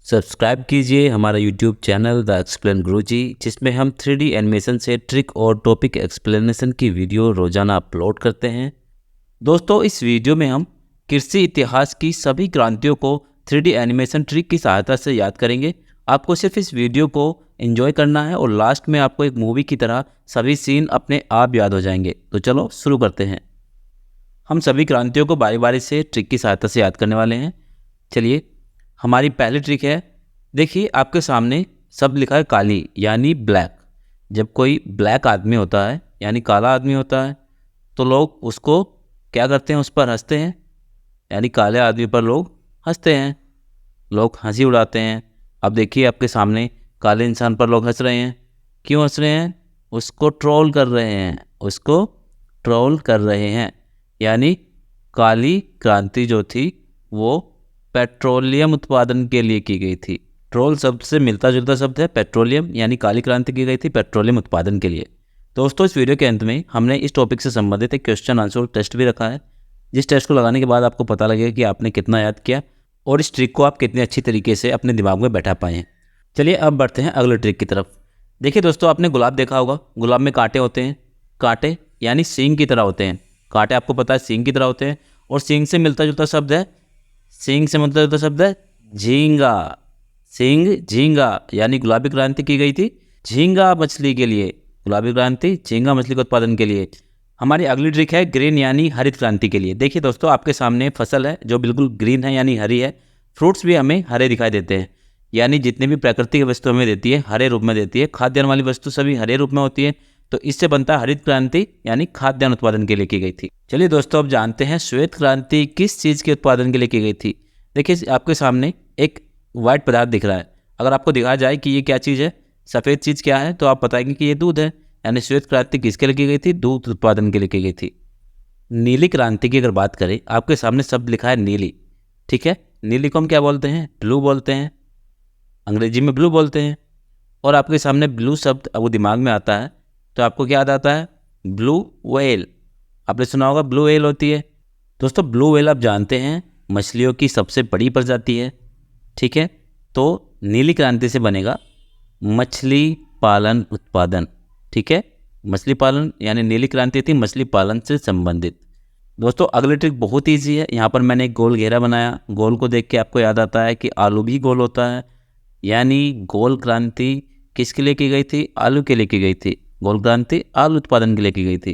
Subscribe कीजिए हमारा YouTube channel the explain गुरुजी, जिसमें हम 3D एनिमेशन से ट्रिक और टॉपिक एक्सप्लेनेशन की वीडियो रोजाना अपलोड करते हैं। दोस्तों, इस वीडियो में हम कृषि इतिहास की सभी क्रांतियों को 3D एनिमेशन ट्रिक की सहायता से याद करेंगे। आपको सिर्फ इस वीडियो को एंजॉय करना है और लास्ट में आपको एक मूवी की तरह सभी सीन अपने आप याद हो जाएंगे। तो चलो शुरू करते हैं। हम सभी क्रांतियों को बारी बारी से ट्रिक की सहायता से याद करने वाले हैं। चलिए, हमारी पहली ट्रिक है। देखिए, आपके सामने शब्द लिखा है काली यानी ब्लैक। जब कोई ब्लैक आदमी होता है यानी काला आदमी होता है तो लोग उसको क्या करते हैं, उस पर हंसते हैं। यानी काले आदमी पर लोग हंसते हैं, लोग हंसी उड़ाते हैं। अब देखिए, आपके सामने काले इंसान पर लोग हंस रहे हैं। क्यों हंस रहे हैं? उसको ट्रोल कर रहे हैं, उसको ट्रोल कर रहे हैं। यानी काली क्रांति जो थी वो पेट्रोलियम उत्पादन के लिए की गई थी। ट्रोल शब्द से मिलता जुलता शब्द है पेट्रोलियम, यानी काली क्रांति की गई थी पेट्रोलियम उत्पादन के लिए। दोस्तों, इस वीडियो के अंत में हमने इस टॉपिक से संबंधित एक क्वेश्चन आंसर टेस्ट भी रखा है, जिस टेस्ट को लगाने के बाद आपको पता लगेगा कि आपने कितना याद किया और इस ट्रिक को आप कितने अच्छी तरीके से अपने दिमाग में बैठा पाए हैं। चलिए, अब बढ़ते हैं अगले ट्रिक की तरफ। देखिए दोस्तों, आपने गुलाब देखा होगा। गुलाब में कांटे होते हैं, कांटे यानी सींग की तरह होते हैं। कांटे आपको पता है सींग की तरह होते हैं, और सींग से मिलता जुलता शब्द है, सींग से मिलता जुलता शब्द है झींगा। सींग झींगा, यानी गुलाबी क्रांति की गई थी झींगा मछली के लिए। गुलाबी क्रांति झींगा मछली के उत्पादन के लिए। हमारी अगली ट्रिक है ग्रीन यानी हरित क्रांति के लिए। देखिए दोस्तों, आपके सामने फसल है जो बिल्कुल ग्रीन है यानी हरी है। फ्रूट्स भी हमें हरे दिखाई देते हैं, यानी जितनी भी प्राकृतिक वस्तु हमें देती है हरे रूप में देती है। खाद्यान्न वाली वस्तु सभी हरे रूप में होती है, तो इससे बनता है हरित क्रांति यानी खाद्यान्न उत्पादन के लिए की गई थी। चलिए दोस्तों, अब जानते हैं श्वेत क्रांति किस चीज़ के उत्पादन के लिए की गई थी। देखिए, आपके सामने एक वाइट पदार्थ दिख रहा है। अगर आपको दिखाया जाए कि ये क्या चीज़ है, सफ़ेद चीज़ क्या है, तो आप बताएंगे कि ये दूध है। यानी श्वेत क्रांति किसके लिए की गई थी? दूध उत्पादन के लिए की गई थी। नीली क्रांति की अगर बात करें, आपके सामने शब्द लिखा है नीली। ठीक है, नीली को हम क्या बोलते हैं? ब्लू बोलते हैं, अंग्रेजी में ब्लू बोलते हैं। और आपके सामने ब्लू शब्द अब वो दिमाग में आता है तो आपको क्या याद आता है? Blue whale. आपने सुना होगा ब्लू व्हेल होती है। दोस्तों, ब्लू व्हेल आप जानते हैं मछलियों की सबसे बड़ी प्रजाति है। ठीक है, तो नीली क्रांति से बनेगा मछली पालन उत्पादन। ठीक है, मछली पालन यानी नीली क्रांति थी मछली पालन से संबंधित। दोस्तों, अगली ट्रिक बहुत ईजी है। यहाँ पर मैंने एक गोल घेरा बनाया। गोल को देख के आपको याद आता है कि आलू भी गोल होता है, यानी गोल क्रांति किसके लिए की गई थी? आलू के लिए की गई थी। गोल क्रांति आलू उत्पादन के लिए की गई थी।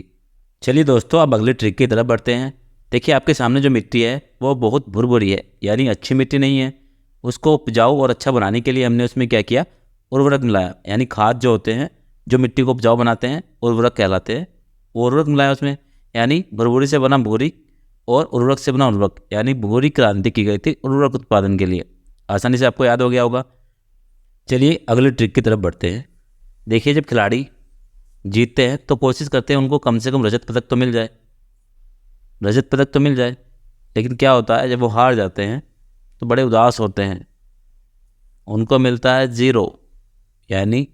चलिए दोस्तों, अब अगली ट्रिक की तरफ बढ़ते हैं। देखिए, आपके सामने जो मिट्टी है वो बहुत भुरभुरी है, यानी अच्छी मिट्टी नहीं है। उसको उपजाऊ और अच्छा बनाने के लिए हमने उसमें क्या किया? उर्वरक मिलाया। यानी खाद जो होते हैं जो मिट्टी को उपजाऊ बनाते हैं उर्वरक कहलाते हैं। उर्वरक मिलाया उसमें, यानी भुरभुरी से बना भूरी और उर्वरक से बना उर्वरक, यानी भूरी क्रांति की गई थी उर्वरक उत्पादन के लिए। आसानी से आपको याद हो गया होगा। चलिए, अगली ट्रिक की तरफ बढ़ते हैं। देखिए, जब खिलाड़ी जीतते हैं तो कोशिश करते हैं उनको कम से कम रजत पदक तो मिल जाए, रजत पदक तो मिल जाए। लेकिन क्या होता है, जब वो हार जाते हैं तो बड़े उदास होते हैं। उनको मिलता है जीरो, यानी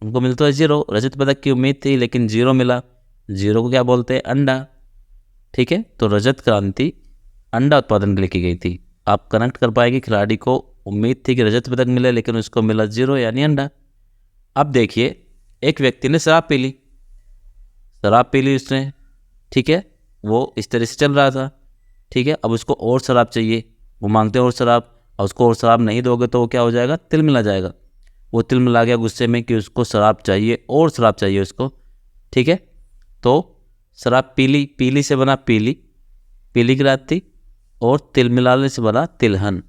उनको मिलता है जीरो। रजत पदक की उम्मीद थी लेकिन जीरो मिला। जीरो को क्या बोलते हैं? अंडा। ठीक है, तो रजत क्रांति अंडा उत्पादन के लिए की गई थी। आप कनेक्ट कर पाएंगे, खिलाड़ी को उम्मीद थी कि रजत पदक मिले लेकिन उसको मिला जीरो यानी अंडा। अब देखिए, एक व्यक्ति ने शराब पी ली। शराब पी ली उसने। ठीक है, वो इस तरह से चल रहा था। ठीक है, अब उसको और शराब चाहिए। वो मांगते हैं और शराब, और उसको और शराब नहीं दोगे तो वो क्या हो जाएगा? तिल मिला जाएगा। वो तिल मिला गया गुस्से में कि उसको शराब चाहिए और शराब चाहिए उसको। ठीक है, तो शराब पीली, पीली से बना पीली, पीली क्रांति, और तिल मिलाने से बना तिलहन।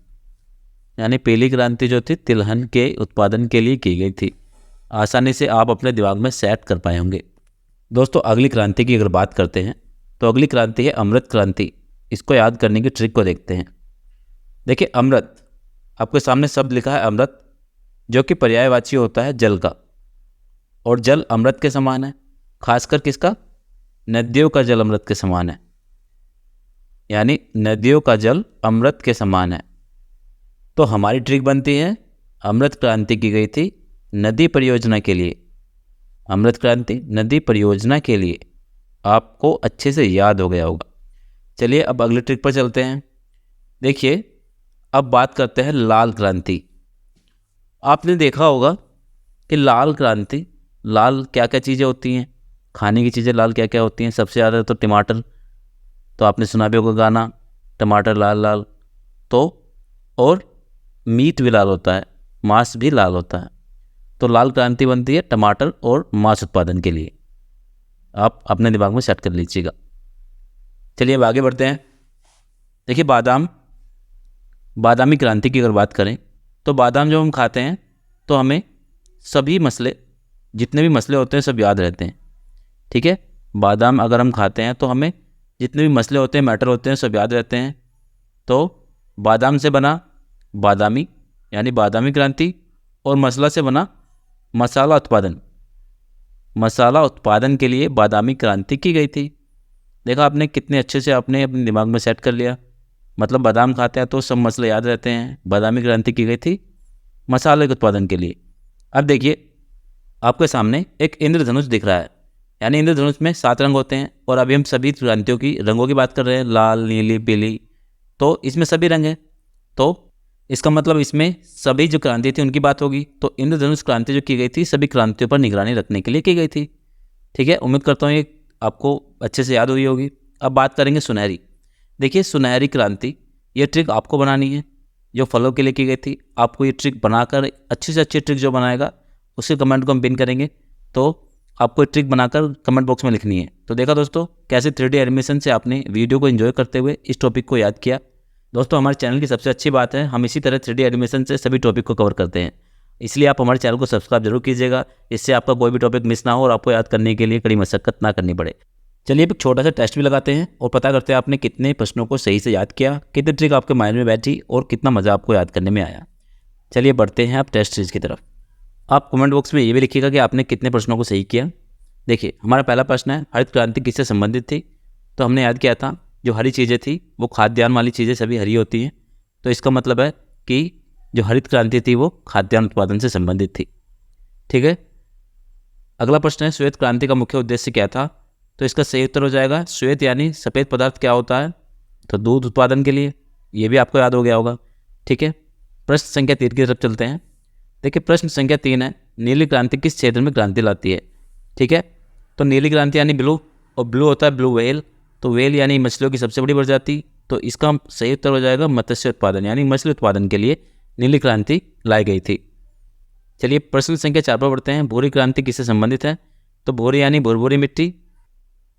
यानी पीली क्रांति जो थी तिलहन के उत्पादन के लिए की गई थी। आसानी से आप अपने दिमाग में सेट कर पाए होंगे। दोस्तों, अगली क्रांति की अगर बात करते हैं तो अगली क्रांति है अमृत क्रांति। इसको याद करने की ट्रिक को देखते हैं। देखिए, अमृत, आपके सामने शब्द लिखा है अमृत, जो कि पर्यायवाची होता है जल का। और जल अमृत के समान है। खासकर किसका? नदियों का जल अमृत के समान है। यानी नदियों का जल अमृत के समान है। तो हमारी ट्रिक बनती है, अमृत क्रांति की गई थी नदी परियोजना के लिए। अमृत क्रांति नदी परियोजना के लिए। आपको अच्छे से याद हो गया होगा। चलिए, अब अगली ट्रिक पर चलते हैं। देखिए, अब बात करते हैं लाल क्रांति। आपने देखा होगा कि लाल क्रांति, लाल क्या क्या चीज़ें होती हैं, खाने की चीज़ें लाल क्या क्या होती हैं? सबसे ज़्यादा तो टमाटर, तो आपने सुना भी होगा गाना, टमाटर लाल लाल। तो और मीट भी लाल होता है, मांस भी लाल होता है। तो लाल क्रांति बनती है टमाटर और मांस उत्पादन के लिए। आप अपने दिमाग में सेट कर लीजिएगा। चलिए अब आगे बढ़ते हैं। देखिए बादामी क्रांति की अगर बात करें तो बादाम जब हम खाते हैं तो हमें सभी मसले, जितने भी मसले होते हैं सब याद रहते हैं। ठीक है, बादाम अगर हम खाते हैं तो हमें जितने भी मसले होते हैं, मैटर होते हैं, सब याद रहते हैं। तो बादाम से बना बादामी यानी बादामी क्रांति, और मसला से बना मसाला उत्पादन। मसाला उत्पादन के लिए बादामी क्रांति की गई थी। देखा आपने कितने अच्छे से आपने अपने दिमाग में सेट कर लिया। मतलब बादाम खाते हैं तो सब मसले याद रहते हैं। बादामी क्रांति की गई थी मसाले के उत्पादन के लिए। अब देखिए आपके सामने एक इंद्रधनुष दिख रहा है, यानी इंद्रधनुष में 7 रंग होते हैं। और अभी हम सभी क्रांतियों की रंगों की बात कर रहे हैं, लाल नीली पीली, तो इसमें सभी रंग हैं। तो इसका मतलब इसमें सभी जो क्रांति थी उनकी बात होगी। तो इंद्रधनुष क्रांति जो की गई थी सभी क्रांतियों पर निगरानी रखने के लिए की गई थी। ठीक है, उम्मीद करता हूँ ये आपको अच्छे से याद हुई होगी। अब बात करेंगे सुनहरी। देखिए सुनहरी क्रांति, ये ट्रिक आपको बनानी है जो फलों के लिए की गई थी। आपको ये ट्रिक बनाकर, अच्छी से अच्छी ट्रिक जो बनाएगा उसके कमेंट को हम पिन करेंगे। तो आपको ट्रिक बनाकर कमेंट बॉक्स में लिखनी है। तो देखा दोस्तों कैसे 3D एनिमेशन से आपने वीडियो को एंजॉय करते हुए इस टॉपिक को याद किया। दोस्तों हमारे चैनल की सबसे अच्छी बात है हम इसी तरह 3D एनिमेशन से सभी टॉपिक को कवर करते हैं, इसलिए आप हमारे चैनल को सब्सक्राइब जरूर कीजिएगा, इससे आपका कोई भी टॉपिक मिस ना हो और आपको याद करने के लिए कड़ी मशक्कत ना करनी पड़े। चलिए एक छोटा सा टेस्ट भी लगाते हैं और पता करते हैं आपने कितने प्रश्नों को सही से याद किया, कितनी ट्रिक आपके माइंड में बैठी और कितना मज़ा आपको याद करने में आया। चलिए बढ़ते हैं आप टेस्ट सीरीज की तरफ। आप कमेंट बॉक्स में ये भी लिखिएगा कि आपने कितने प्रश्नों को सही किया। देखिए हमारा पहला प्रश्न है हरित क्रांति किससे संबंधित थी? तो हमने याद किया था जो हरी चीज़ें थी वो खाद्यान्न वाली चीज़ें सभी हरी होती हैं, तो इसका मतलब है कि जो हरित क्रांति थी वो खाद्यान्न उत्पादन से संबंधित थी। ठीक है, अगला प्रश्न है श्वेत क्रांति का मुख्य उद्देश्य क्या था? तो इसका सही उत्तर हो जाएगा श्वेत यानी सफ़ेद पदार्थ क्या होता है? तो दूध उत्पादन के लिए। ये भी आपको याद हो गया होगा। ठीक है, प्रश्न संख्या 3 की तरफ चलते हैं। देखिए प्रश्न संख्या 3 है नीली क्रांति किस क्षेत्र में क्रांति लाती है? ठीक है, तो नीली क्रांति यानी ब्लू, और ब्लू होता है ब्लू व्हेल, तो व्हेल यानी मछलियों की सबसे बड़ी प्रजाति, तो इसका सही उत्तर हो जाएगा मत्स्य उत्पादन यानी मछली उत्पादन के लिए नीली क्रांति लाई गई थी। चलिए प्रश्न संख्या 4 पर बढ़ते हैं। भूरी क्रांति किससे संबंधित है? तो भूरी यानी भुरभुरी मिट्टी,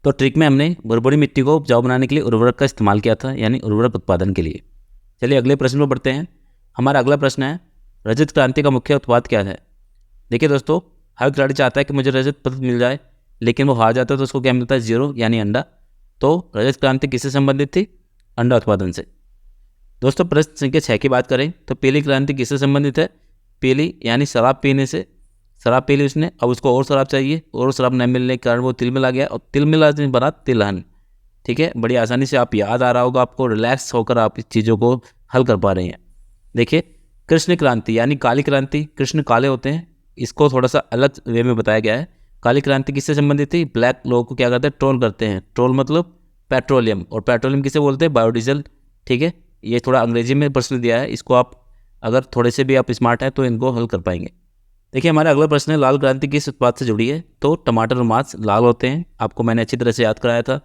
तो ट्रिक में हमने भुरभुरी मिट्टी को उपजाऊ बनाने के लिए उर्वरक का इस्तेमाल किया था यानी उर्वरक उत्पादन के लिए। चलिए अगले प्रश्न पर बढ़ते हैं। हमारा अगला प्रश्न है रजत क्रांति का मुख्य उत्पाद क्या है? देखिए दोस्तों हर खिलाड़ी चाहता है कि मुझे रजत पदक मिल जाए, लेकिन वो हार जाता है तो उसको क्या मिलता है? 0 यानी अंडा। तो रजत क्रांति किससे संबंधित थी? अंडा उत्पादन से। दोस्तों प्रश्न संख्या 6 की बात करें तो पीली क्रांति किससे संबंधित है? पीली यानी शराब पीने से। शराब पी ली उसने, अब उसको और शराब चाहिए, और शराब नहीं मिलने के कारण वो तिल मिला गया और तिल मिला बना तिलहन। ठीक है, बड़ी आसानी से आप याद आ रहा होगा आपको, रिलैक्स होकर आप इस चीज़ों को हल कर पा रहे हैं। देखिए कृष्ण क्रांति यानी काली क्रांति, कृष्ण काले होते हैं, इसको थोड़ा सा अलग वे में बताया गया है। काली क्रांति किससे संबंधित थी? ब्लैक लोगों को क्या करते हैं? ट्रोल करते हैं। ट्रोल मतलब पेट्रोलियम, और पेट्रोलियम किसे बोलते हैं? बायोडीजल। ठीक है, ये थोड़ा अंग्रेजी में प्रश्न दिया है, इसको आप अगर थोड़े से भी आप स्मार्ट हैं तो इनको हल कर पाएंगे। देखिए हमारा अगला प्रश्न है लाल क्रांति किस उत्पाद से जुड़ी है? तो टमाटर और मांस लाल होते हैं, आपको मैंने अच्छी तरह से याद कराया था।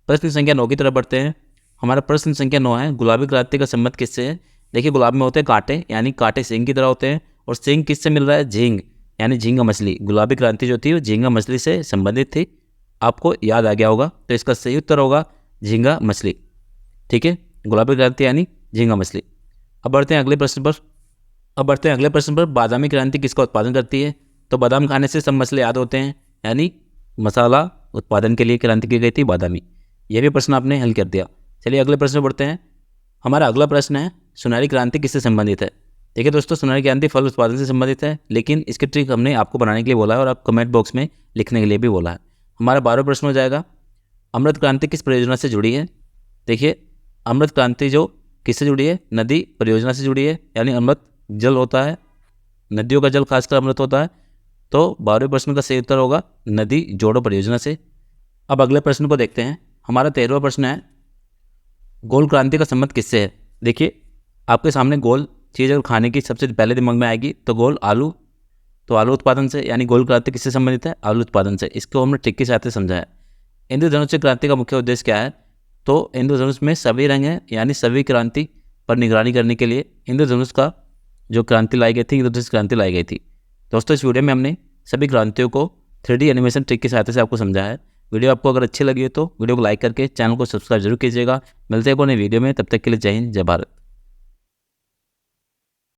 प्रश्न संख्या 9 की तरफ बढ़ते हैं। हमारा प्रश्न संख्या 9 है गुलाबी क्रांति का संबंध किससे है? देखिए गुलाब में होते हैं कांटे, यानी कांटे सींग की तरह होते हैं, और सींग किससे मिल रहा है? झींग यानी झींगा मछली। गुलाबी क्रांति जो थी वो झींगा मछली से संबंधित थी, आपको याद आ गया होगा। तो इसका सही उत्तर होगा झींगा मछली। ठीक है, गुलाबी क्रांति यानी झींगा मछली। अब बढ़ते हैं अगले प्रश्न पर। बादामी क्रांति किसका उत्पादन करती है? तो बादाम खाने से सब मसले याद होते हैं, यानी मसाला उत्पादन के लिए क्रांति की गई थी बादामी। यह भी प्रश्न आपने हल कर दिया। चलिए अगले प्रश्न बढ़ते हैं। हमारा अगला प्रश्न है सुनहरी क्रांति किससे संबंधित है? देखिए दोस्तों सुनहरी क्रांति फल उत्पादन से संबंधित है, लेकिन इसकी ट्रिक हमने आपको बनाने के लिए बोला है और आप कमेंट बॉक्स में लिखने के लिए भी बोला है। हमारा 12वां प्रश्न हो जाएगा अमृत क्रांति किस परियोजना से जुड़ी है? देखिए अमृत क्रांति जो किससे जुड़ी है? नदी परियोजना से जुड़ी है, यानी अमृत जल होता है, नदियों का जल खासकर अमृत होता है। तो 12वें प्रश्न का सही उत्तर होगा नदी जोड़ो परियोजना से। अब अगले प्रश्न को देखते हैं। हमारा 13वां प्रश्न है गोल क्रांति का संबंध किससे है? देखिए आपके सामने गोल चीज़ अगर खाने की सबसे पहले दिमाग में आएगी तो गोल आलू। तो आलू उत्पादन से, यानी गोल क्रांति किससे संबंधित है? आलू उत्पादन से। इसको हमने ट्रिक के साथ समझा है। इंद्रधनुष से क्रांति का मुख्य उद्देश्य क्या है? तो इंद्रधनुष में सभी रंग हैं, यानी सभी क्रांति पर निगरानी करने के लिए इंद्रधनुष का जो क्रांति लाई गई थी, इंद्रधनुष क्रांति लाई गई थी। दोस्तों इस वीडियो में हमने सभी क्रांतियों को 3D एनिमेशन ट्रिक की सहायता से आपको समझाया है। वीडियो आपको अगर अच्छी लगी हो तो वीडियो को लाइक करके चैनल को सब्सक्राइब जरूर कीजिएगा। मिलते हैं अपने वीडियो में, तब तक के लिए जय हिंद, जय भारत।